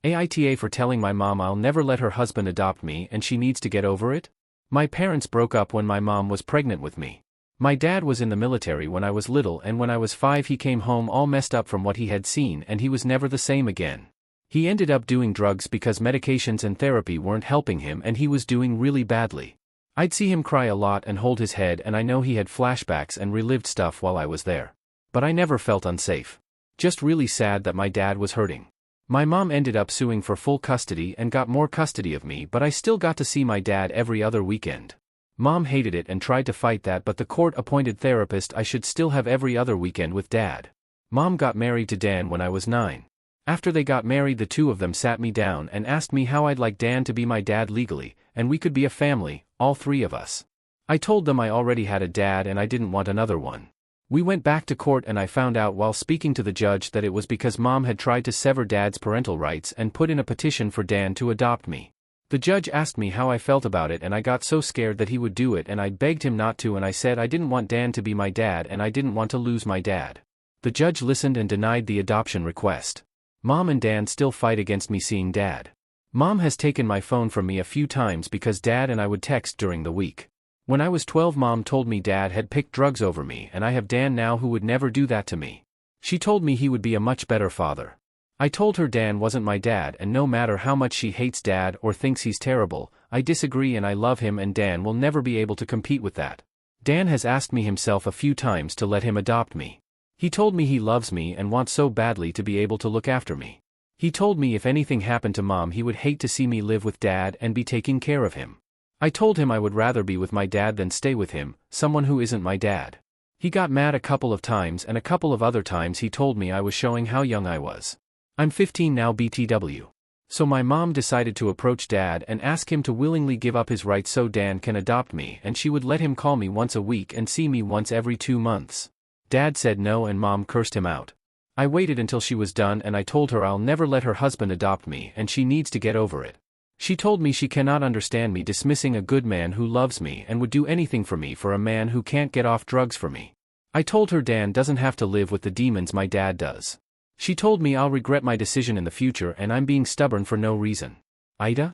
AITA for telling my mom I'll never let her husband adopt me and she needs to get over it? My parents broke up when my mom was pregnant with me. My dad was in the military when I was little, and when I was 5 he came home all messed up from what he had seen and he was never the same again. He ended up doing drugs because medications and therapy weren't helping him and he was doing really badly. I'd see him cry a lot and hold his head, and I know he had flashbacks and relived stuff while I was there. But I never felt unsafe. Just really sad that my dad was hurting. My mom ended up suing for full custody and got more custody of me, but I still got to see my dad every other weekend. Mom hated it and tried to fight that, but the court-appointed therapist I should still have every other weekend with Dad. Mom got married to Dan when I was 9. After they got married, the two of them sat me down and asked me how I'd like Dan to be my dad legally, and we could be a family, all 3 of us. I told them I already had a dad and I didn't want another one. We went back to court and I found out while speaking to the judge that it was because Mom had tried to sever Dad's parental rights and put in a petition for Dan to adopt me. The judge asked me how I felt about it and I got so scared that he would do it, and I begged him not to, and I said I didn't want Dan to be my dad and I didn't want to lose my dad. The judge listened and denied the adoption request. Mom and Dan still fight against me seeing Dad. Mom has taken my phone from me a few times because Dad and I would text during the week. When I was 12, Mom told me Dad had picked drugs over me, and I have Dan now who would never do that to me. She told me he would be a much better father. I told her Dan wasn't my dad, and no matter how much she hates Dad or thinks he's terrible, I disagree and I love him, and Dan will never be able to compete with that. Dan has asked me himself a few times to let him adopt me. He told me he loves me and wants so badly to be able to look after me. He told me if anything happened to Mom he would hate to see me live with Dad and be taking care of him. I told him I would rather be with my dad than stay with him, someone who isn't my dad. He got mad a couple of times, and a couple of other times he told me I was showing how young I was. I'm 15 now BTW. So my mom decided to approach Dad and ask him to willingly give up his rights so Dan can adopt me, and she would let him call me once a week and see me once every 2 months. Dad said no and Mom cursed him out. I waited until she was done and I told her I'll never let her husband adopt me and she needs to get over it. She told me she cannot understand me dismissing a good man who loves me and would do anything for me for a man who can't get off drugs for me. I told her Dan doesn't have to live with the demons my dad does. She told me I'll regret my decision in the future and I'm being stubborn for no reason. AITA?